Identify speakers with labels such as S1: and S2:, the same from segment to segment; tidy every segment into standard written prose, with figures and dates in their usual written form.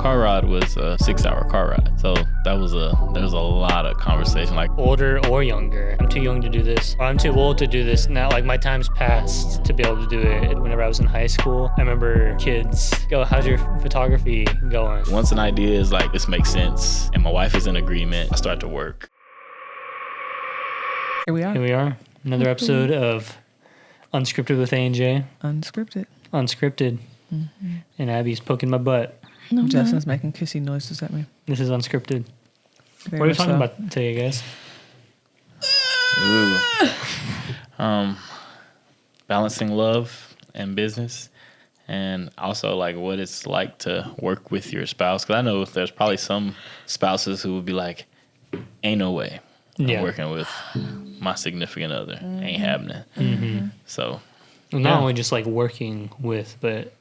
S1: car ride was a 6-hour car ride. So there was a lot of conversation. Like
S2: older or younger, I'm too young to do this, or I'm too old to do this now. Like my time's passed to be able to do it. Whenever I was in high school, I remember kids go, how's your photography going?
S1: once an idea is like, this makes sense, and my wife is in agreement, I start to work.
S3: Here we are.
S2: Here we are. Another episode of Unscripted with A&J.
S3: Unscripted.
S2: Unscripted.
S3: Mm-hmm.
S2: And Abby's poking my butt.
S3: No, Justin's making kissy noises at me.
S2: This is Unscripted.
S3: Very
S2: What are we
S3: much
S2: talking
S3: so.
S2: about today, guys?
S1: Ooh. Balancing love and business, and also like what it's like to work with your spouse. Because I know there's probably some spouses who would be like, ain't no way I'm working with my significant other. Ain't happening.
S2: Mm-hmm.
S1: So
S2: Well, not only just like working with, but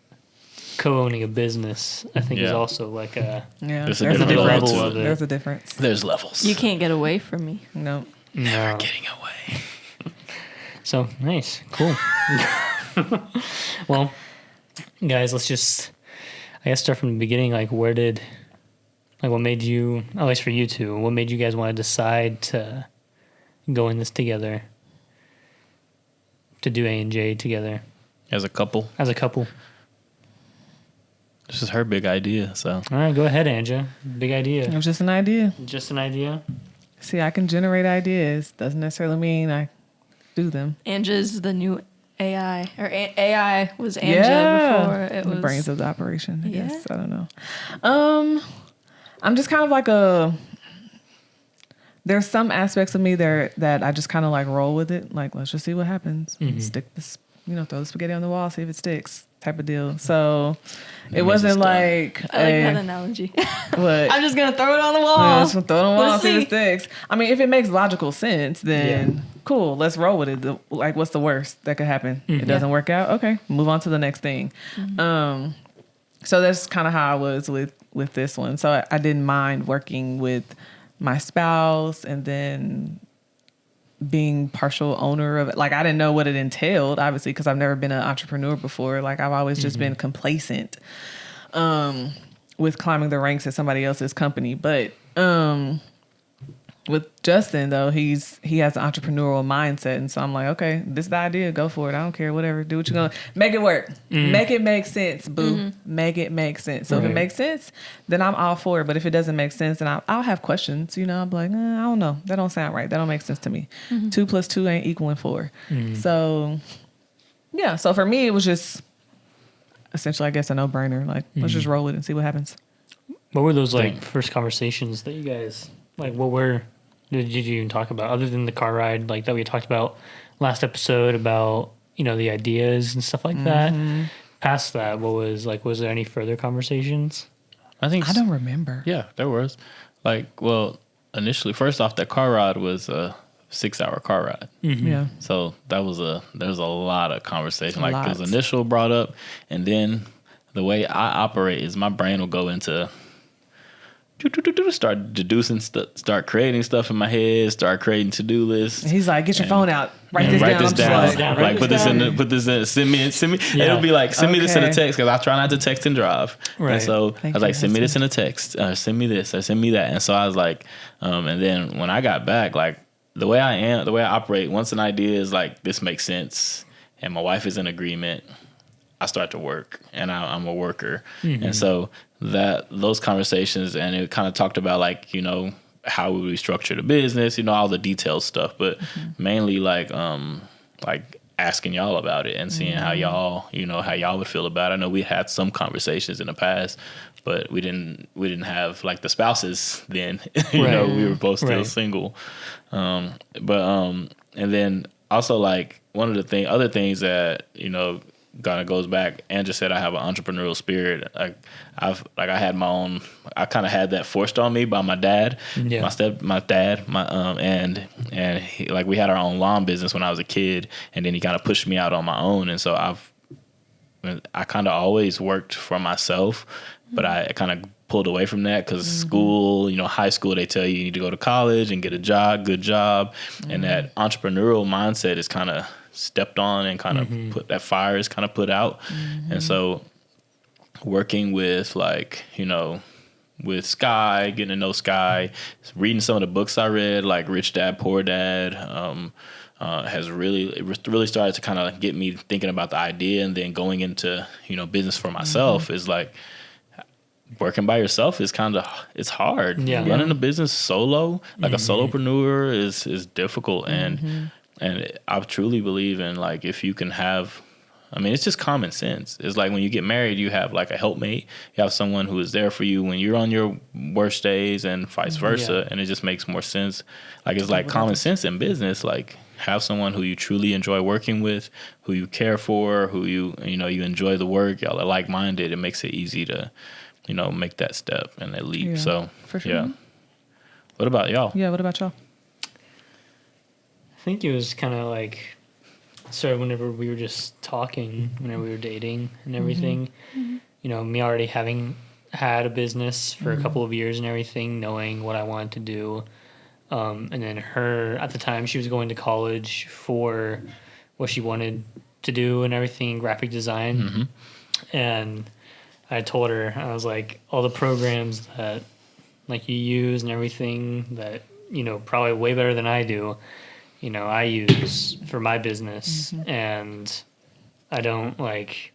S2: co-owning a business, I think is also like a
S3: Yeah,
S1: There's a
S3: there's a
S1: different
S3: difference.
S2: level of it.
S3: There's a difference.
S1: there's levels.
S4: You can't get away from me.
S3: No.
S1: Never getting away.
S2: So nice, cool. Well, guys, let's just, I guess, start from the beginning. Like, what made you, at least for you two, what made you guys want to decide to go in this together, to do A&J together
S1: As a couple,
S2: as a couple?
S1: this is her big idea. So
S2: All right, go ahead, Anja. Big
S3: It
S2: idea.
S3: was just an idea.
S2: Just an idea.
S3: See, I can generate ideas. Doesn't necessarily mean I do them.
S4: Anja's the new AI, or AI was Anja before it
S3: the
S4: was
S3: brains of the operation. I
S4: Yeah.
S3: guess I don't know. I'm just kind of like there's some aspects of me there that I just kind of like roll with it. Like, let's just see what happens. Stick this, throw the spaghetti on the wall, see if it sticks, type of deal. So it wasn't like
S4: I like that analogy.
S3: what.
S4: I'm just gonna throw it on the wall.
S3: Yeah, just throw it on the wall,
S4: Let's
S3: see if it
S4: see.
S3: sticks. I mean, if it makes logical sense, then cool, let's roll with it. Like, what's the worst that could happen? It doesn't work out. Okay, move on to the next thing. So that's kind of how I was with this one. So I didn't mind working with my spouse and then being partial owner of it. Like, I didn't know what it entailed, obviously, because I've never been an entrepreneur before. Like, I've always just been complacent with climbing the ranks at somebody else's company. But with Justin, though, he has an entrepreneurial mindset. And so I'm like, okay, this is the idea. Go for it. I don't care. Whatever. Do what you're going to. Make it work. Make it make sense, boo. Make it make sense. So if it makes sense, then I'm all for it. But if it doesn't make sense, then I'll have questions. I'm like, I don't know. That don't sound right. That don't make sense to me. 2 + 2 ain't equaling 4. So, yeah. So for me, it was just essentially, I guess, a no-brainer. Like, let's just roll it and see what happens.
S2: What were those first conversations that you guys did you even talk about other than the car ride like that we talked about last episode about the ideas and stuff like that? Past that, was there any further conversations?
S1: I
S3: don't remember.
S1: Yeah, there was. Initially, first off, that car ride was a 6-hour car ride.
S3: Yeah.
S1: So there was a lot of conversation. Like, it was initial brought up, and then the way I operate is my brain will go into start deducing start creating stuff in my head, start creating to-do lists.
S3: And he's like, get your phone out, write this down.
S1: Like, put this in, send me.
S2: Yeah.
S1: It'll be like, send me this in a text, because I try not to text and drive.
S2: Right.
S1: And so
S3: Thank
S1: I was
S3: you,
S1: like, send me this in
S3: husband.
S1: a text, send me this, or send me that. And so I was like, and then when I got back, like, the way I operate, once an idea is like, this makes sense, and my wife is in agreement, I start to work, and I'm a worker. And so those conversations, and it kind of talked about like, how we structure the business, all the detailed stuff, but mainly like asking y'all about it and seeing how y'all, how y'all would feel about it. I know we had some conversations in the past, but we didn't have like the spouses then, we were both still single. And then also like one of the other things that, kind of goes back. Andrew said I have an entrepreneurial spirit. I had my own. I kind of had that forced on me by my dad.
S2: Yeah.
S1: And he, like, we had our own lawn business when I was a kid, and then he kind of pushed me out on my own. And so I kind of always worked for myself, but I kind of pulled away from that because school, high school, they tell you need to go to college and get a good job, and that entrepreneurial mindset is kind of stepped on and kind of put that fire is kind of put out. And so working with like, with Sky, getting to know Sky, reading some of the books I read, like Rich Dad, Poor Dad, has really started to kind of get me thinking about the idea, and then going into, business for myself is like, working by yourself is it's hard.
S2: Yeah.
S1: Running a business solo, like a solopreneur is difficult. And I truly believe in like, if you can have, it's just common sense. It's like when you get married, you have like a helpmate. You have someone who is there for you when you're on your worst days, and vice versa.
S2: Yeah.
S1: And it just makes more sense. Like, it's like common sense in business. Like, have someone who you truly enjoy working with, who you care for, who you enjoy the work. Y'all are like-minded. It makes it easy to, make that step and that leap.
S3: Yeah,
S1: So,
S3: for sure.
S1: yeah. What about y'all?
S3: Yeah, what about y'all?
S2: I think it was kind of like, so whenever we were just talking, whenever we were dating and everything, me already having had a business for a couple of years and everything, knowing what I wanted to do. And then her, at the time, she was going to college for what she wanted to do and everything, graphic design. And I told her, I was like, all the programs that like you use and everything that, probably way better than I do, I use for my business, and I don't like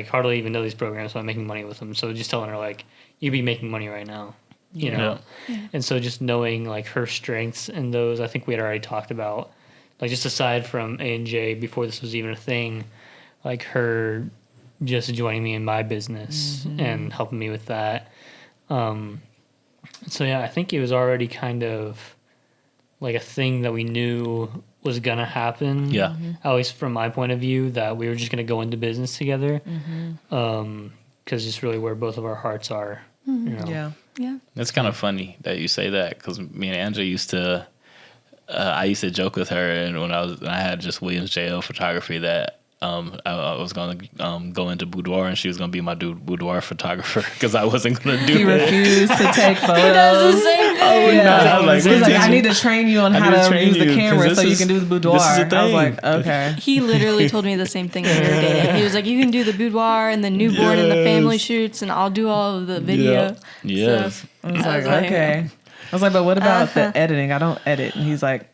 S2: hardly even know these programs, so I'm making money with them. So just telling her like, you'd be making money right now, you know?
S4: Yeah.
S2: And so just knowing like her strengths and those, I think we had already talked about, like just aside from A&J before this was even a thing, like her just joining me in my business and helping me with that. So yeah, I think it was already kind of like a thing that we knew was gonna happen.
S1: Yeah.
S2: At least from my point of view, that we were just gonna go into business together. Because it's really where both of our hearts are.
S3: Yeah.
S4: Yeah.
S1: It's kind of funny that you say that, because me and Angela used to, I used to joke with her, and when I had just Williams JL photography, that I was going to go into boudoir, and she was going to be my boudoir photographer, because I wasn't going to do
S3: He
S1: it.
S3: refused to take photos.
S4: He does the same thing.
S1: Oh,
S3: Yeah.
S1: no. I was like,
S3: He's like,
S1: "Teach
S3: I
S1: me."
S3: need to train you on
S1: I
S3: how
S1: need to
S3: to
S1: train
S3: use the
S1: you, 'cause
S3: camera
S1: this
S3: so you
S1: is-
S3: can do the boudoir.
S1: this is the
S3: I was
S1: thing.
S3: like, okay.
S4: He literally told me the same thing when we were dating. He was like, you can do the boudoir and the newborn and the family
S1: Yes.
S4: shoots, and I'll do all of the video.
S1: Yes.
S4: stuff.
S3: I was
S4: I
S3: like,
S4: was like,
S3: okay. I was like, but what about the editing? I don't edit. And he's like,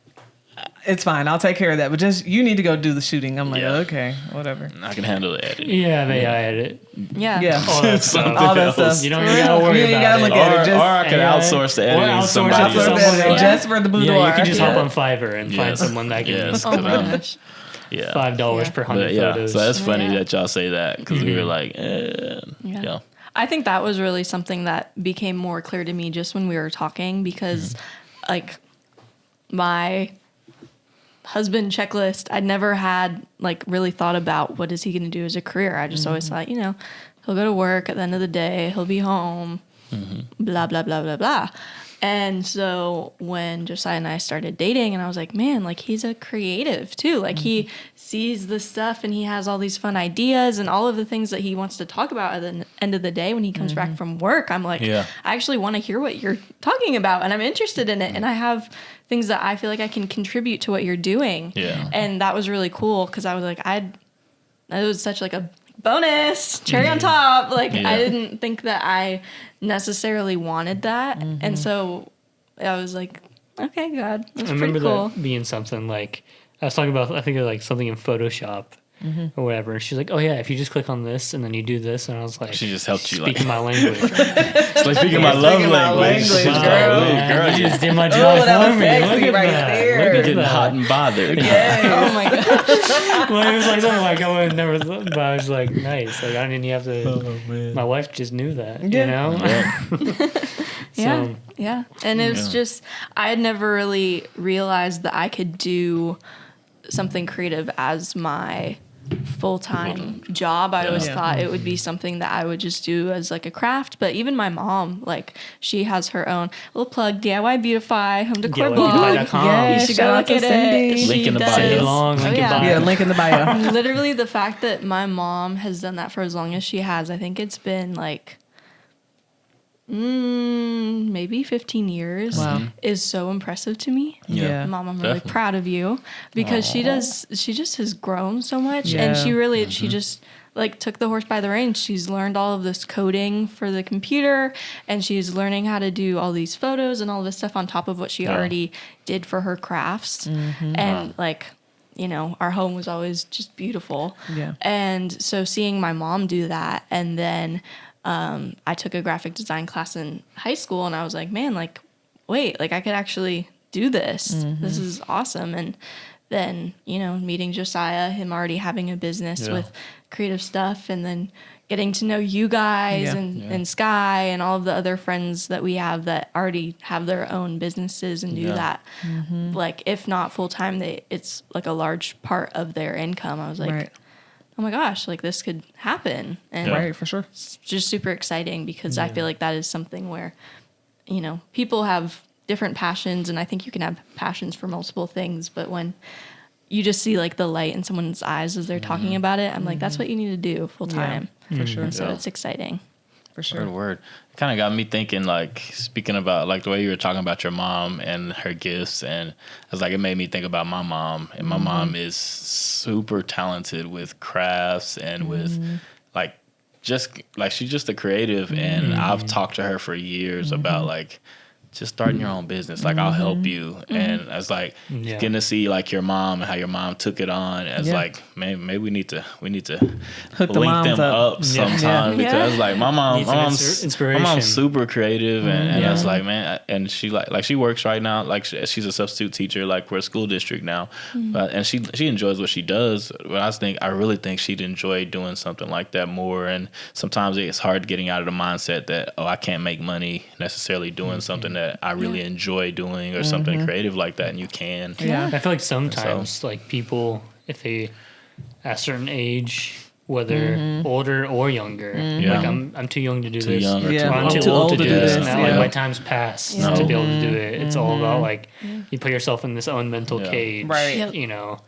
S3: it's fine. I'll take care of that. But just, you need to go do the shooting. I'm like,
S1: Yeah.
S3: okay, whatever.
S1: I can handle the editing.
S2: Yeah, I edit.
S4: Yeah.
S3: Yeah.
S2: All that stuff.
S3: All that stuff.
S2: You don't even gotta worry
S3: You ain't
S2: about
S3: gotta
S2: it.
S3: look at it.
S1: Or
S3: Just,
S1: I could
S2: AI,
S1: outsource the
S2: or
S1: editing to
S2: outsource
S1: somebody
S2: it to
S3: outsource
S1: else.
S2: someone
S3: editing
S2: else.
S3: just for the boudoir.
S2: Yeah, you can just hop
S3: Yeah.
S2: on Fiverr and find
S1: Yes.
S2: someone that can
S1: Yes.
S4: Oh my gosh.
S1: Yeah.
S2: $5
S4: Yeah.
S2: per 100
S1: But yeah,
S2: photos.
S1: so that's funny
S4: Yeah.
S1: that y'all say that, because we were like, yeah.
S4: I think that was really something that became more clear to me just when we were talking, because like my husband checklist, I'd never had like really thought about what is he going to do as a career. I just always thought, he'll go to work at the end of the day, he'll be home, blah, blah, blah, blah, blah. And so when Josiah and I started dating, and I was like, man, like he's a creative too. Like he sees this stuff and he has all these fun ideas and all of the things that he wants to talk about at the end of the day when he comes back from work. I'm like,
S1: Yeah.
S4: I actually want to hear what you're talking about, and I'm interested in it. And I have things that I feel like I can contribute to what you're doing.
S1: Yeah.
S4: And that was really cool, because I was like, it was such like a bonus, cherry on top. Like
S1: Yeah.
S4: I didn't think that I necessarily wanted that. And so I was like, okay, God, that's
S2: I
S4: pretty
S2: remember
S4: cool.
S2: that being something like, I was talking about, I think it was like something in Photoshop or whatever. And she's like, oh yeah, if you just click on this and then you do this. And I was like,
S1: She just helped you,
S2: speaking
S1: like,
S2: my language.
S1: it's like speaking my love
S3: Speaking my
S1: language.
S3: language,
S1: Wow,
S3: girl.
S1: girl,
S2: You
S1: you're
S2: just did my
S3: Oh,
S2: job
S3: that
S2: for
S3: was
S2: me.
S3: sexy
S2: Look at
S3: right
S2: that.
S3: there.
S2: Look at
S1: getting
S2: that.
S1: hot and bothered.
S4: Oh my God.
S2: Well, it was like something like I would have never thought, but I was like, nice. Like I didn't even have to.
S1: Oh, man.
S2: My wife just knew that,
S3: Yeah.
S2: you know.
S1: Yeah.
S4: Yeah.
S2: So-
S4: Yeah. And it was
S1: Yeah.
S4: just, I had never really realized that I could do something creative as my full-time job. I always
S3: Yeah.
S4: thought it would be something that I would just do as like a craft. But even my mom, like she has her own little plug, DIY Beautify, home decor blog.
S2: DIYbeautify.com.
S3: Yes.
S4: You should
S3: Shout
S4: go
S3: out
S4: look
S3: to
S4: at
S3: Cindy.
S4: it.
S1: Link in the
S4: does.
S1: bio.
S2: Send it along, link in
S4: yeah.
S2: bio.
S3: Yeah, link in the bio.
S4: Literally the fact that my mom has done that for as long as she has, I think it's been like maybe 15 years,
S3: Wow.
S4: is so impressive to me.
S3: Yeah.
S4: Mom, I'm really
S1: Definitely.
S4: proud of you, because she just has grown so much,
S3: Yeah.
S4: and she really she just like took the horse by the reins. She's learned all of this coding for the computer, and she's learning how to do all these photos and all this stuff on top of what she already did for her crafts. And like, you know, our home was always just beautiful.
S3: Yeah.
S4: And so seeing my mom do that, and then I took a graphic design class in high school, and I was like, man, like, wait, like I could actually do this. This is awesome. And then, you know, meeting Josiah, him already having a business with creative stuff, and then getting to know you guys and Sky and all of the other friends that we have that already have their own businesses and do that. Like, if not full time, it's like a large part of their income. I was like, oh my gosh, like this could happen. And
S3: Right, for sure.
S4: it's just super exciting because I feel like that is something where, you know, people have different passions, and I think you can have passions for multiple things, but when you just see like the light in someone's eyes as they're talking about it, I'm like, that's what you need to do full time.
S3: For sure.
S4: And so it's exciting.
S3: For sure.
S1: Word. It kind of got me thinking, like, speaking about, like, the way you were talking about your mom and her gifts, and I was like, it made me think about my mom, and my mom is super talented with crafts and with, like, just, like, she's just a creative, and I've talked to her for years about, like, just starting your own business. Like, I'll help you. And I was like, getting to see like your mom and how your mom took it on. As like, maybe we need to
S3: Hook the
S1: link them up
S3: Yeah.
S1: sometime because like my mom's
S2: inspiration.
S1: super creative and I was like, man, and she like she works right now. Like she's a substitute teacher. Like we're a school district now, and she enjoys what she does. But I really think she'd enjoy doing something like that more. And sometimes it's hard getting out of the mindset that I can't make money necessarily doing something that I really enjoy doing or something creative like that, and you can.
S3: Yeah.
S2: I feel like sometimes like people, if they at a certain age, whether older or younger, like I'm too young to do this.
S1: Young or
S3: Yeah.
S1: too
S2: Or I'm
S1: old.
S2: too old to do this.
S3: Yeah.
S2: Now, like my time's passed to be able to do it. It's all about like you put yourself in this own mental cage,
S3: Right.
S4: Yep.
S2: you know.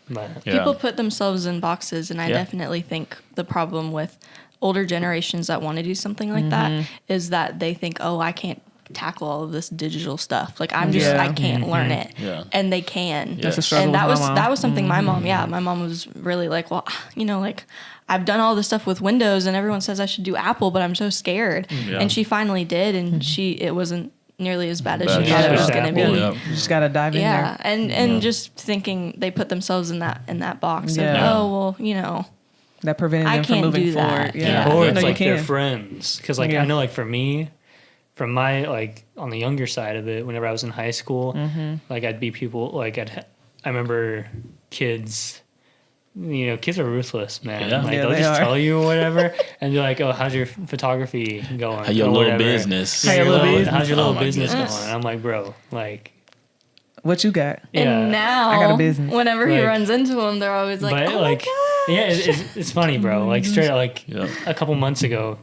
S2: But
S4: People put themselves in boxes, and I definitely think the problem with older generations that want to do something like that is that they think, oh, I can't tackle all of this digital stuff. Like I'm just, I can't learn it.
S1: Yeah.
S4: And they can.
S3: That's a struggle
S4: And that
S3: with
S4: was
S3: my mom.
S4: that was something my mom was really like, well, you know, like I've done all this stuff with Windows and everyone says I should do Apple, but I'm so scared.
S1: Yeah.
S4: And she finally did, and it wasn't nearly as bad as she thought it was going to be.
S1: Yeah.
S3: You just gotta dive in
S4: Yeah,
S3: there.
S4: and just thinking they put themselves in that box
S3: Yeah.
S4: of, oh well, you know,
S3: That prevented
S4: I
S3: them from
S4: can't
S3: moving
S4: do that.
S3: forward.
S4: Yeah.
S2: or
S3: No,
S2: it's
S3: you
S2: like their
S3: can.
S2: friends, because like I know like for me, from my like on the younger side of it, whenever I was in high school, like I'd be people like I remember kids. You know, kids are ruthless, man.
S1: Yeah.
S2: Like
S3: Yeah,
S2: they'll
S3: they
S2: just
S3: are.
S2: tell you whatever, and you're like, "Oh, how's your photography going?
S1: How your
S2: Or
S1: little
S2: whatever.
S1: business.
S2: Yeah,
S3: How your little business.
S2: How's your little
S1: Oh my
S2: business
S1: goodness.
S2: going?" And I'm like, "Bro, like,
S3: What you got?
S2: yeah."
S4: and now
S3: I got a business.
S4: whenever he
S2: Like-
S4: runs into him, they're always like,
S2: but
S4: oh
S2: like,
S4: my god.
S2: yeah, it's funny, bro. Like straight, like
S1: Yeah.
S2: a couple months ago,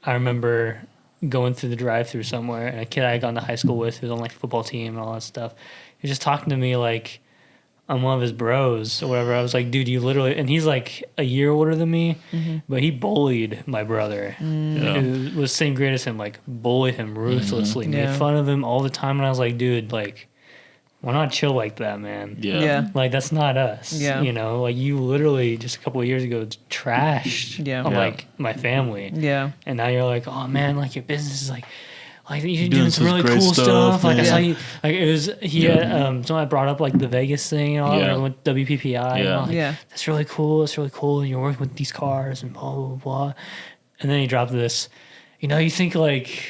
S2: I remember going through the drive-through somewhere, and a kid I had gone to high school with, who was on like the football team and all that stuff. He was just talking to me like I'm one of his bros or whatever. I was like, dude, you literally, and he's like a year older than me, but he bullied my brother, who was same grade as him, like bullied him ruthlessly,
S3: Yeah.
S2: made fun of him all the time, and I was like, dude, like, why not chill like that, man?
S3: Yeah.
S2: Like that's not us.
S3: Yeah.
S2: You know, like you literally just a couple of years ago trashed
S3: Yeah.
S2: on
S3: Yeah.
S2: like my family.
S3: Yeah.
S2: And now you're like, oh man, like your business is like you're
S1: Doing
S2: doing some
S1: some
S2: really
S1: great
S2: cool
S1: stuff,
S2: stuff. Like I
S1: man.
S2: saw you like it was someone I brought up like the Vegas thing and all
S1: Yeah.
S2: that with WPPI. And
S1: Yeah.
S2: I'm like,
S3: Yeah.
S2: That's really cool. It's really cool. And you're working with these cars and blah blah blah. And then he dropped this, you know, you think like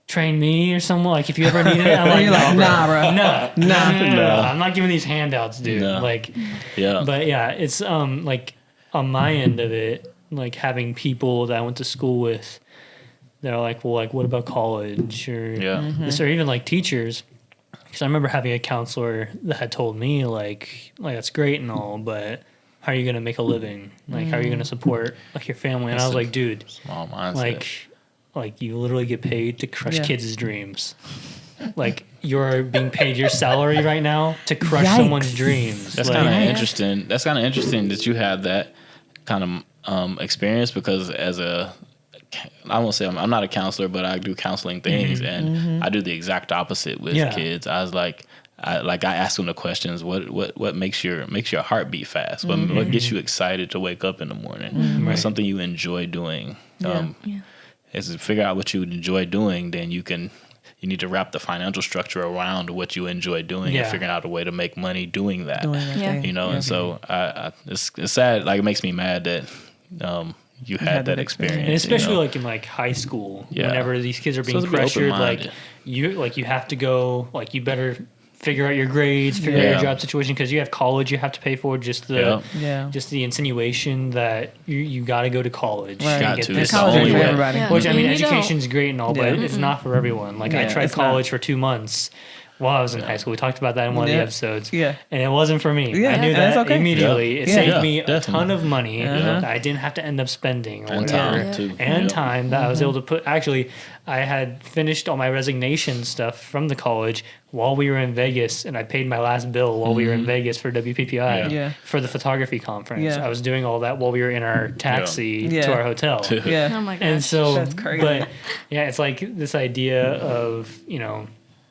S2: train me or something, like if you ever needed it. I'm like,
S3: You're like, nah, bro.
S2: no, I'm not giving these handouts, dude.
S1: No.
S2: Like,
S1: Yeah.
S2: but yeah, it's like on my end of it, like having people that I went to school with, they're like, well, like what about college or this, or even like teachers. Because I remember having a counselor that had told me like that's great and all, but how are you gonna make a living? Like, how are you gonna support like your family? And I was like, dude,
S1: Small mindset.
S2: like you literally get paid to crush
S3: Yeah.
S2: kids' dreams. Like you're being paid your salary right now to crush
S3: Yikes.
S2: someone's dreams.
S1: That's
S2: Like,
S1: kind of interesting. That's kind of interesting that you had that kind of experience, because I won't say I'm not a counselor, but I do counseling things, and I do the exact opposite with
S2: Yeah.
S1: kids. I was like, I ask them the questions. What makes your heart beat fast? What gets you excited to wake up in the morning? What's something you enjoy doing? Is to figure out what you enjoy doing, then you need to wrap the financial structure around what you enjoy doing and figuring out a way to make money doing that. And so it's sad. Like, it makes me mad that you had that experience,
S2: and especially like in like high school, whenever these kids are being pressured, like you have to go, like, you better figure out your grades, figure out your job situation, because you have college you have to pay for. Just the insinuation that you got to go to college.
S3: Right.
S1: Got
S2: get
S1: to.
S2: this
S1: It's the only way.
S3: everybody.
S2: Which, I mean,
S4: And you
S2: education's great and all, but it's not for everyone. Like, I tried
S3: it's
S2: college for 2 months while I was in high school. We talked about that in one of the episodes.
S3: Yeah.
S2: And it wasn't for me.
S3: Yeah,
S2: I knew
S3: and
S2: that
S3: that's okay.
S2: immediately.
S1: Yeah.
S2: It saved me
S1: definitely.
S2: a ton of money that I didn't have to end up spending or
S1: And
S2: whatever.
S1: time, too.
S2: And
S1: Yeah.
S2: time that I was able to put. Actually, I had finished all my resignation stuff from the college while we were in Vegas, and I paid my last bill while we were in Vegas for WPPI
S3: Yeah.
S2: for the photography conference.
S3: Yeah.
S2: I was doing all that while we were in our taxi
S3: Yeah.
S2: to our hotel.
S3: Yeah.
S4: Oh my gosh.
S2: And so,
S3: That's crazy.
S2: but yeah, it's like this idea of,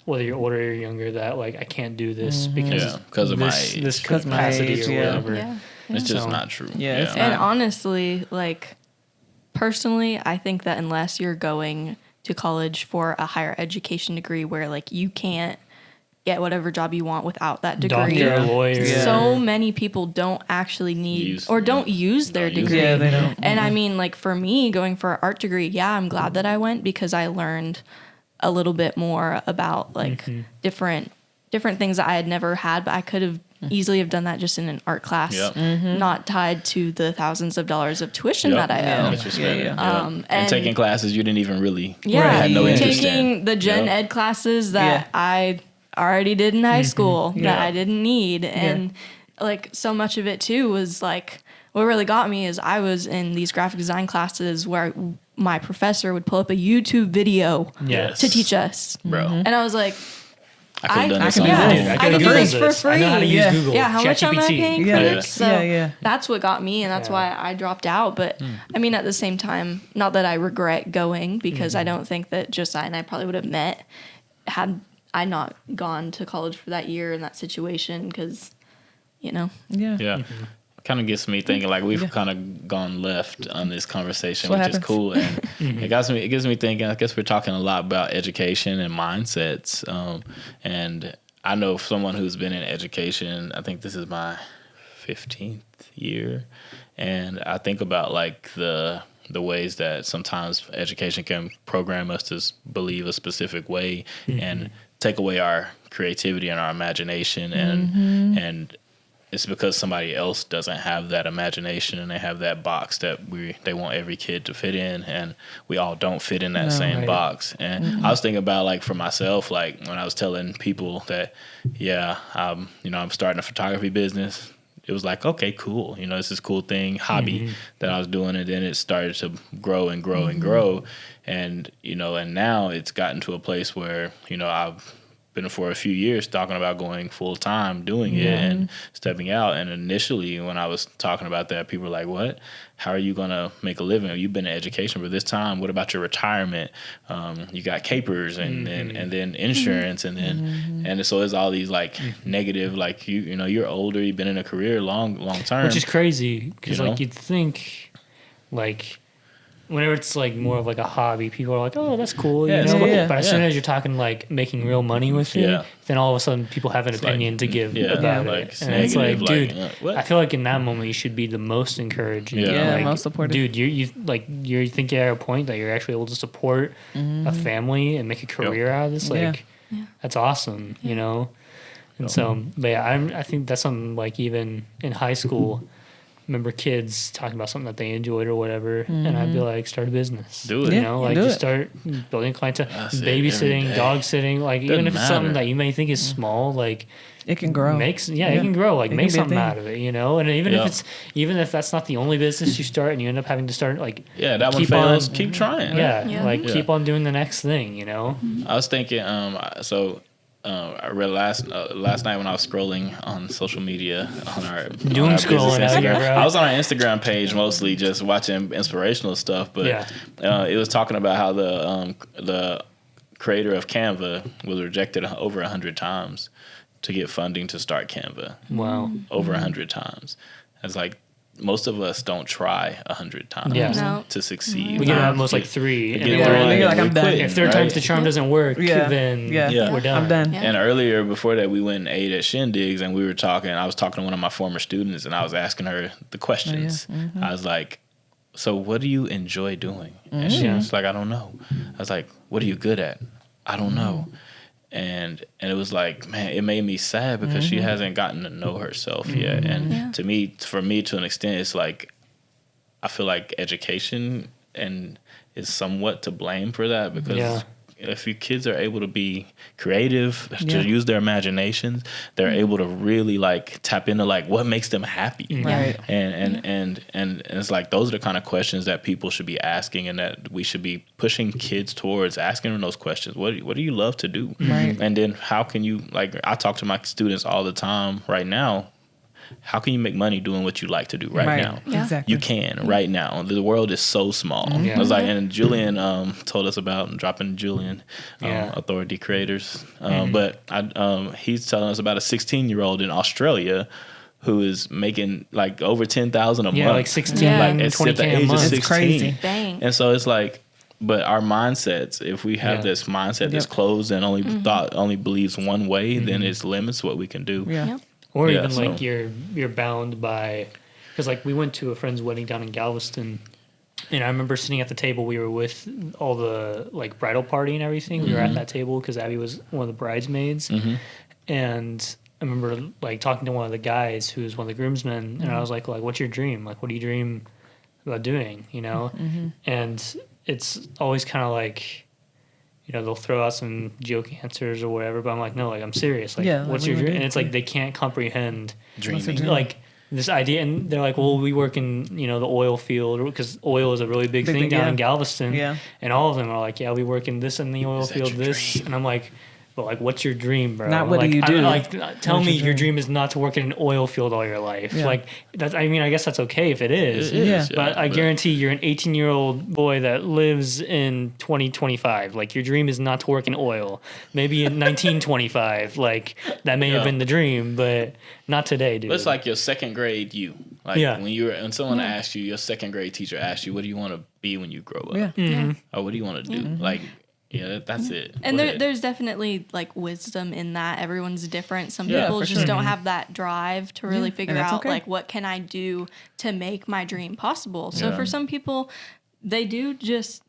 S2: whether you're older or younger, that like, I can't do this because
S1: of my
S2: this,
S1: age.
S2: this
S3: 'Cause my
S2: capacity
S3: age,
S2: or
S3: yeah.
S2: whatever.
S4: Yeah.
S1: It's just
S2: So-
S1: not true.
S3: Yeah, it's
S4: And
S3: not.
S4: honestly, like, personally, I think that unless you're going to college for a higher education degree where, like, you can't get whatever job you want without that degree,
S2: Doctor, lawyer.
S4: so many people don't actually need don't use their
S1: Don't use
S4: degree.
S3: Yeah, they don't.
S4: And I mean, like, for me, going for an art degree, I'm glad that I went because I learned a little bit more about, like, different things that I had never had, but I could have easily have done that just in an art class,
S1: Yep.
S4: not tied to the thousands of dollars of tuition
S1: Yep.
S4: that I owe.
S1: That you're spending.
S3: Yeah.
S1: Yep.
S4: And
S1: taking classes you didn't even really
S4: Yeah,
S1: had no interest
S4: taking
S1: in.
S4: the gen
S1: Yep.
S4: ed classes that
S3: Yeah.
S4: I already did in high school that
S1: Yeah.
S4: I didn't need. And like, so much of it too was like, what really got me is I was in these graphic design classes where my professor would pull up a YouTube video
S2: Yes.
S4: to teach us.
S1: Bro.
S4: And I was like,
S1: I could have done this
S3: I
S1: on
S3: can
S1: my
S3: do
S1: own.
S3: this.
S4: I
S2: could've
S4: can do
S2: Googled
S4: this for
S2: I know how to
S4: free.
S2: use
S3: Yeah.
S2: Google.
S4: Yeah, how much am I
S2: ChatGPT.
S4: paying
S3: Yeah.
S4: for
S1: Yeah.
S4: this? So
S3: Yeah.
S4: that's what got me, and that's why I dropped out. But I mean, at the same time, not that I regret going, because I don't think that Josiah and I probably would have met had I not gone to college for that year in that situation, because,
S3: Yeah.
S1: Yeah. Kind of gets me thinking, like, we've kind of gone left on this conversation,
S3: What
S1: which
S3: happens?
S1: is cool. And it gets me thinking, I guess we're talking a lot about education and mindsets. And I know someone who's been in education, I think this is my 15th year. And I think about, like, the ways that sometimes education can program us to believe a specific way and take away our creativity and our imagination. And it's because somebody else doesn't have that imagination and they have that box that they want every kid to fit in, and we all don't fit in that same
S2: Right.
S1: box. And I was thinking about, like, for myself, like, when I was telling people that, I'm starting a photography business, it was like, okay, cool. It's this cool thing, hobby that I was doing. And then it started to grow and grow and grow. And, and now it's gotten to a place where, I've been for a few years talking about going full time doing it and stepping out. And initially when I was talking about that, people were like, what? How are you going to make a living? You've been in education for this time. What about your retirement? You got capers and then insurance and then and so it's all these like negative, like you're older, you've been in a career long term.
S2: Which is crazy because
S1: You know?
S2: like you'd think like whenever it's like more of like a hobby, people are like, oh, that's cool.
S1: Yeah,
S2: you
S1: it's
S2: know?
S1: cool.
S2: But as soon
S1: Yeah.
S2: as you're talking like making real money with it,
S1: Yeah.
S2: then all of a sudden people have an
S1: It's like,
S2: opinion to give
S1: yeah,
S2: about
S1: like,
S2: it.
S1: it's
S2: And it's like,
S1: negative,
S2: dude,
S1: what?
S2: I feel like in that moment you should be the most encouraging.
S1: Yeah.
S2: Like,
S3: most supportive.
S2: Dude, you think you're at a point that you're actually able to support a family and make a career out of this. Like, that's awesome, you know? And so, but yeah, I think that's something like even in high school, remember kids talking about something that they enjoyed or whatever, and I'd be like, start a business.
S1: Do it.
S2: You
S3: Yeah,
S2: know, like
S3: do
S2: just
S3: it.
S2: start building clientele,
S1: That's it, every
S2: babysitting,
S1: day.
S2: dog sitting, like even
S1: Doesn't
S2: if it's something
S1: matter.
S2: that you may think is small, like
S3: It can grow.
S2: it can grow, like
S3: It
S2: make
S3: can be a
S2: something
S3: thing.
S2: out of it, you know? And even
S1: Yeah.
S2: even if that's not the only business you start and you end up having to start like
S1: Yeah, that one
S2: keep
S1: fails,
S2: on-
S1: keep trying.
S4: Yeah.
S2: like
S1: Yeah.
S2: keep on doing the next thing, you know?
S1: I was thinking, I read last night when I was scrolling on social media on our
S2: Doom
S1: on our
S2: scrolling
S1: business
S2: out here,
S1: Instagram.
S2: bro.
S1: I was on our Instagram page mostly just watching inspirational stuff, but it was talking about how the creator of Canva was rejected over 100 times to get funding to start Canva.
S2: Wow.
S1: Over 100 times. It's like most of us don't try 100 times
S2: Yeah.
S1: to succeed.
S2: We get almost like 3.
S1: And
S2: And then
S1: then
S2: we're
S3: you're like, I'm done.
S2: if third time's the charm doesn't work, then we're done.
S3: I'm done.
S4: Yeah.
S1: And earlier, before that, we went and ate at Shindigs, and we were talking. I was talking to one of my former students, and I was asking her the questions. I was like, "So, what do you enjoy doing?" And she was like, "I don't know." I was like, "What are you good at?" "I don't know." And it was like, man, it made me sad because she hasn't gotten to know herself yet. And for me, to an extent, it's like I feel like education and is somewhat to blame for that because if your kids are able to be creative, to use their imaginations, they're able to really like tap into like what makes them happy.
S3: Right.
S1: And it's like those are the kind of questions that people should be asking, and that we should be pushing kids towards asking them those questions. What do you love to do?
S3: Right.
S1: And then how can you, like, I talk to my students all the time right now. How can you make money doing what you like to do right now?
S4: Yeah.
S3: Exactly.
S1: You can right now. The world is so small.
S2: Yeah.
S1: I was like, and Julian told us about dropping Julian, Authority Creators. But he's telling us about a 16-year-old in Australia who is making like over 10,000 a month.
S2: Yeah, like 16,
S4: Yeah.
S1: Like it's at
S2: 20K
S1: the
S2: a
S1: age of
S2: month.
S1: 16.
S3: It's crazy.
S4: Dang.
S1: And so it's like, but our mindsets, if we have this mindset that's closed and only believes one way, then it limits what we can do.
S3: Yeah.
S4: Yep.
S2: Or
S1: Yeah,
S2: even
S1: so-
S2: like you're bound by, because like we went to a friend's wedding down in Galveston, and I remember sitting at the table. We were with all the like bridal party and everything. We were at that table because Abby was one of the bridesmaids, and I remember like talking to one of the guys who was one of the groomsmen, and I was like, what's your dream? Like, what do you dream about doing? You know, and it's always kind of like, you know, they'll throw out some joke answers or whatever, but I'm like, no, like I'm serious. Like,
S3: Yeah,
S2: what's
S3: like,
S2: your
S3: we
S2: dream?
S3: would
S2: And it's like they can't comprehend
S1: Dreaming.
S2: like this idea, and they're like, well, we work in, you know, the oil field, because oil is a really big thing down in Galveston.
S3: Yeah.
S2: And all of them are like, yeah, we work in this in the oil
S1: Is that
S2: field,
S1: your
S2: this,
S1: dream?
S2: and I'm like, but like, what's your dream, bro?
S3: Not what do
S2: like,
S3: you do?
S2: I'm like, tell
S3: What's
S2: me
S3: your
S2: your
S3: dream?
S2: dream is not to work in an oil field all your life.
S3: Yeah.
S2: Like that's, I mean, I guess that's okay if it is.
S1: It is,
S2: But I guarantee you're an 18-year-old boy that lives in 2025. Like your dream is not to work in oil. Maybe in 1925, like that may have been the dream, but not today, dude.
S1: It's like your second grade you. Like when someone asked you, your second grade teacher asked you, what do you want to be when you grow up?
S3: Yeah.
S1: Or what do you want to do? Like, that's it.
S4: And
S1: Go ahead.
S4: there's definitely like wisdom in that. Everyone's different. Some
S1: Yeah,
S4: people
S1: for
S4: just
S1: sure.
S4: don't have that drive to really figure
S3: and that's
S4: out
S3: okay.
S4: like what can I do to make my dream possible. So
S1: Yeah.
S4: for some people, they do just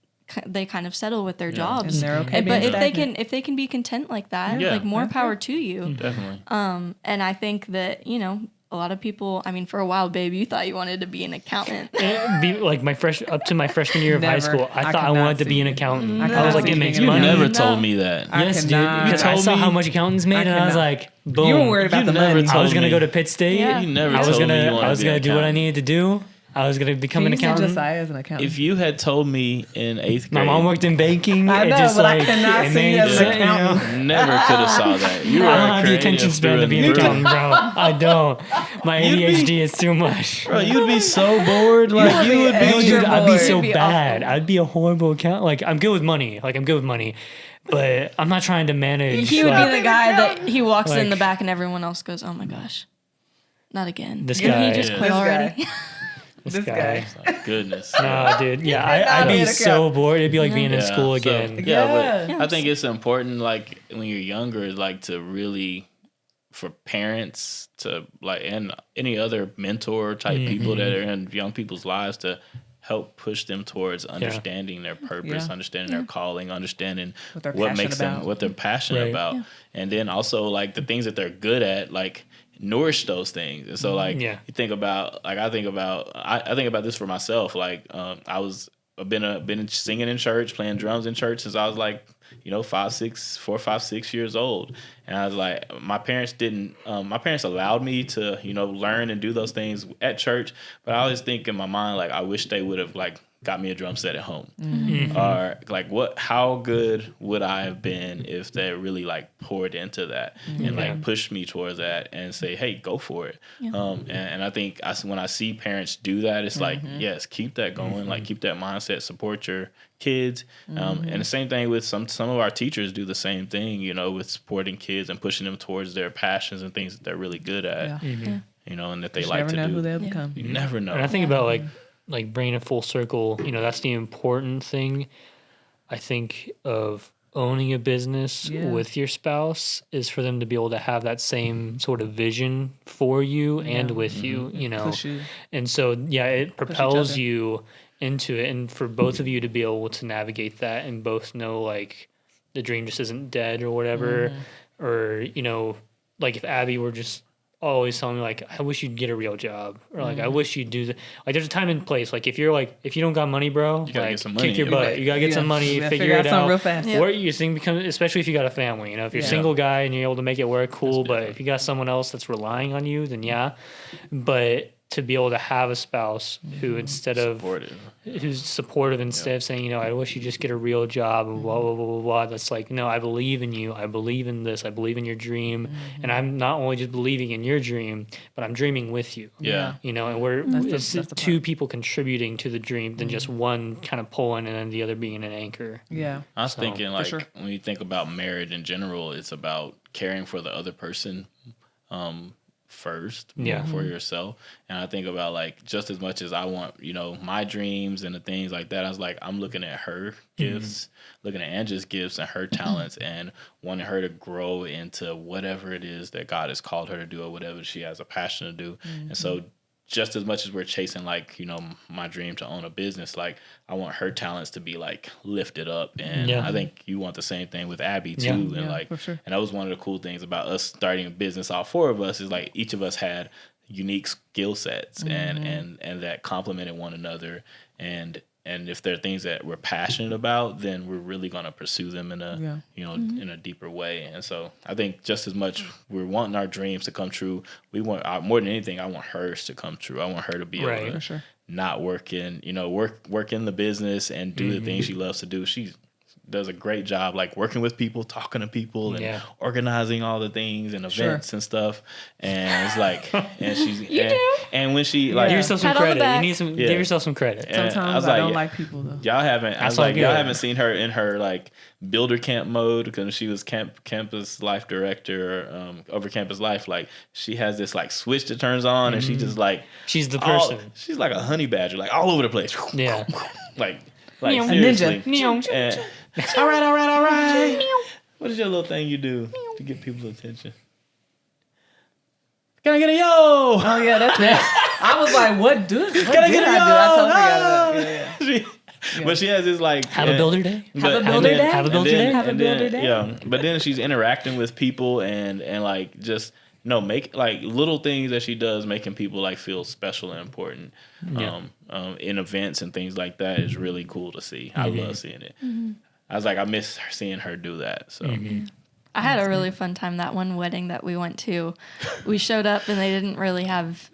S4: they kind of settle with their jobs.
S3: And they're okay
S4: But
S3: being
S4: if they can be content like that,
S1: Yeah.
S4: like more power to you.
S1: Definitely.
S4: And I think that, you know, a lot of people, I mean, for a while, babe, you thought you wanted to be an accountant.
S2: Be like up to my freshman year of high
S3: Never.
S2: school, I
S3: I
S2: thought I
S3: could not
S2: wanted to be
S3: see
S2: an
S3: it.
S2: accountant.
S3: I could
S2: I was
S3: not
S2: like,
S3: see
S2: it
S3: you
S2: makes
S3: being
S1: You
S3: a
S2: money.
S1: never
S4: No.
S1: told me that.
S3: I
S2: Yes, dude.
S3: cannot.
S2: Because I
S1: told
S2: saw
S1: me-
S2: how much accountants made, and I was
S3: cannot.
S2: like, boom.
S3: You were worried about
S1: You
S3: the
S1: never
S3: money.
S1: told
S2: I was gonna
S1: me.
S2: go to Pitt State.
S4: Yeah.
S1: You never
S2: I was
S1: told
S2: gonna
S1: me you wanted
S2: I was
S1: to be an
S2: gonna do what I
S1: accountant.
S2: needed to do. I was gonna become
S3: Can
S2: an
S3: you send
S2: accountant.
S3: Josiah as an accountant?
S1: If you had told me in 8th grade,
S2: My mom worked in banking.
S3: I
S2: it
S3: know,
S2: just
S3: but I
S2: like
S3: cannot
S2: it
S3: see you
S2: made
S3: as an
S2: sense, you know?
S3: accountant.
S1: never could have saw that. You were
S2: I don't have the
S1: creative
S2: attention span
S1: through
S2: to
S1: and
S2: be an
S1: through.
S2: accountant, bro. I don't. My
S1: You'd be-
S2: ADHD is too much.
S1: Bro, you'd be so bored. Like you would
S3: be
S1: be.
S2: No, dude, I'd be
S3: bored.
S2: so
S3: It'd be
S2: bad.
S3: awful.
S2: I'd be a horrible accountant. Like I'm good with money. But I'm not trying to manage.
S4: He would
S2: like,
S4: be the guy that he walks in
S2: Like-
S4: the back and everyone else goes, "Oh my gosh, not again."
S2: This
S4: Did
S2: guy.
S4: he just
S1: Yeah.
S4: quit
S3: This
S4: already?
S3: This guy.
S1: Like, goodness.
S2: No, dude. Yeah,
S3: could not
S2: I'd
S3: be
S2: be
S3: an
S2: so
S3: accountant.
S2: bored. It'd be like being in
S1: Yeah,
S2: school
S1: so-
S2: again.
S1: yeah,
S3: Yeah.
S1: but I think it's important, like when you're younger, like to really, for parents to like, and any other mentor type people that are in young people's lives to help push them towards understanding their purpose,
S3: Yeah.
S1: understanding their calling, understanding
S3: What they're
S1: what
S3: passionate
S1: makes them,
S3: about.
S1: what they're passionate
S2: Right.
S1: about, and then also like the things that they're good at, like nourish those things. And so like
S2: Yeah.
S1: you think about, like I think about this for myself. Like I've been singing in church, playing drums in church since I was like, 4, 5, 6 years old. And I was like, my parents allowed me to, learn and do those things at church. But I always think in my mind, like, I wish they would have like got me a drum set at home. Or like how good would I have been if they really like poured into that and like pushed me towards that and say, hey, go for it. And I think when I see parents do that, it's like, yes, keep that going, like keep that mindset, support your kids. And the same thing with some of our teachers do the same thing, you know, with supporting kids and pushing them towards their passions and things that they're really good at, you know, and that they like to do.
S3: You never know who they'll become.
S1: You never know.
S2: And I think about like bringing it full circle, you know, that's the important thing. I think of owning a business with your spouse is for them to be able to have that same sort of vision for you and with you, you know. And so, it propels you into it. And for both of you to be able to navigate that and both know like the dream just isn't dead or whatever, or, you know, like if Abby were just always telling me like, I wish you'd get a real job, or like I wish you'd do that. Like there's a time and place. Like if you don't got money, bro,
S1: you gotta
S2: like
S1: get some money.
S2: kick your butt. You gotta get some money, figure it out.
S3: Real fast.
S2: Or you think especially if you got a family. You know, if you're a single guy and you're able to make it work, cool. But if you got someone else that's relying on you, then yeah. But to be able to have a spouse who instead of who's supportive instead of saying, you know, I wish you just get a real job and blah blah blah blah blah. That's like, no, I believe in you. I believe in this. I believe in your dream, and I'm not only just believing in your dream, but I'm dreaming with you.
S1: Yeah,
S2: you know, and it's two people contributing to the dream than just one kind of pulling and then the other being an anchor.
S3: Yeah,
S1: I was thinking like when you think about marriage in general, it's about caring for the other person. First for yourself. And I think about like just as much as I want, you know, my dreams and the things like that, I was like, I'm looking at her gifts, looking at Angela's gifts and her talents and wanting her to grow into whatever it is that God has called her to do or whatever she has a passion to do. And so just as much as we're chasing like, you know, my dream to own a business, like I want her talents to be like lifted up. And I think you want the same thing with Abby too. And like, and that was one of the cool things about us starting a business, all four of us, is like each of us had unique skill sets and that complemented one another. And if there are things that we're passionate about, then we're really going to pursue them in a, you know, in a deeper way. And so I think just as much we're wanting our dreams to come true, we want more than anything, I want hers to come true. I want her to be able to not work in, you know, work in the business and do the things she loves to do. She does a great job, like working with people, talking to people, and organizing all the things and events and stuff. And it's like, and she's and when she like,
S2: give yourself some credit. You need some. Give yourself some credit.
S3: Sometimes I don't like people though.
S1: Y'all haven't seen her in her like builder camp mode because she was campus life director over campus life. Like she has this like switch that turns on, and she just like
S2: she's the person.
S1: She's like a honey badger, like all over the place.
S2: Yeah,
S1: like
S3: a ninja.
S1: And, all right. What is your little thing you do to get people's attention? Can I get a yo?
S3: Oh yeah, that's it. I was like, what did I do? I totally forgot.
S1: But she has this like
S2: have a builder day.
S3: Have a builder day.
S2: Have a builder day.
S3: Have a builder day.
S1: Yeah, but then she's interacting with people and like just make like little things that she does, making people like feel special and important. In events and things like that is really cool to see. I love seeing it. I was like, I miss seeing her do that. So
S4: I had a really fun time that one wedding that we went to. We showed up and they didn't really have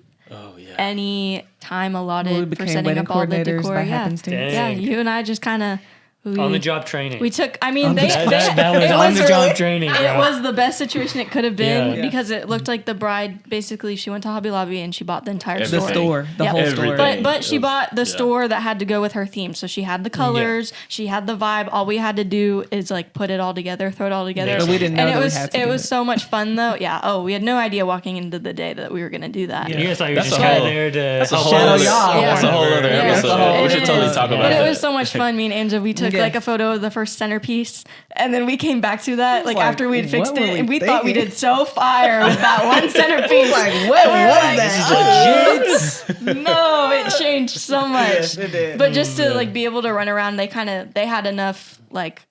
S4: any time allotted for setting up all the decor. Yeah, you and I just kind of
S2: on the job training.
S4: We took. I mean,
S2: that was on the job training.
S4: It was the best situation it could have been because it looked like the bride basically she went to Hobby Lobby and she bought the entire store.
S3: The whole store.
S4: But she bought the store that had to go with her theme. So she had the colors, she had the vibe. All we had to do is like put it all together, throw it all together.
S3: But we didn't know
S4: and it was so much fun though. Yeah. Oh, we had no idea walking into the day that we were gonna do that.
S2: You guys thought you were just kind of there to
S1: that's a whole other episode. We should totally talk about it.
S4: But it was so much fun. Me and Angela, we took like a photo of the first centerpiece, and then we came back to that like after we'd fixed it, and we thought we did so fire with that one centerpiece.
S3: Like, what was that?
S2: This is legit.
S4: No, it changed so much.
S3: Yes, it did.
S4: But just to like be able to run around, they had enough like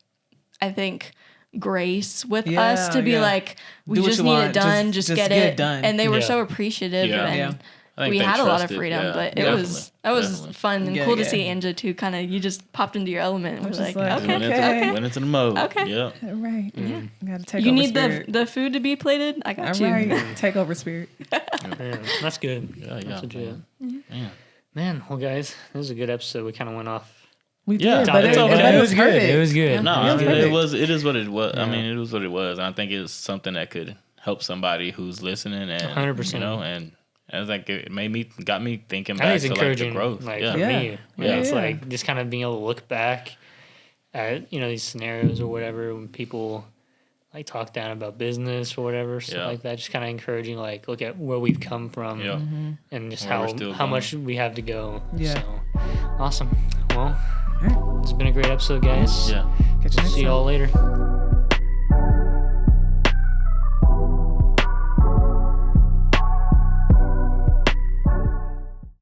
S4: I think grace with us to be like, we just need it done, just get it done. And they were so appreciative and we had a lot of freedom, but it was fun and cool to see Anja too. Kind of, you just popped into your element. We're like, okay,
S1: went into the mode.
S4: Okay,
S1: yeah,
S3: right. Gotta take.
S4: You
S3: over
S4: need
S3: spirit.
S4: the food to be plated. I got you.
S3: Right. Take over spirit.
S2: Man, that's good.
S1: Yeah,
S2: that's legit.
S1: Man.
S2: Man, well, guys, this was a good episode. We kind of went off.
S3: We
S1: Yeah,
S3: did, but
S1: it's okay.
S3: it
S2: It
S3: was
S2: was good.
S3: perfect.
S2: It was good.
S1: No,
S3: Yeah,
S1: it was. It is what it was.
S2: Yeah.
S1: I mean, it was what it was. And I think it's something that could help somebody who's listening, and
S2: 100%.
S1: you know, and I was like, it got me thinking
S2: I
S1: back
S2: think it's
S1: to like
S2: encouraging,
S1: the growth.
S2: like
S1: Yeah.
S2: for me.
S3: Yeah,
S2: It's
S3: yeah.
S2: like just kind of being able to look back at these scenarios or whatever when people like talk down about business or whatever stuff
S1: Yeah.
S2: like that. Just kind of encouraging, like look at where we've come from
S1: Yeah.
S2: and just
S1: Where we're still
S2: how
S1: going.
S2: much we have to go.
S3: Yeah.
S2: So awesome. Well, it's been a great episode, guys.
S1: Yeah.
S3: Catch you next
S2: See
S3: time.
S2: y'all later.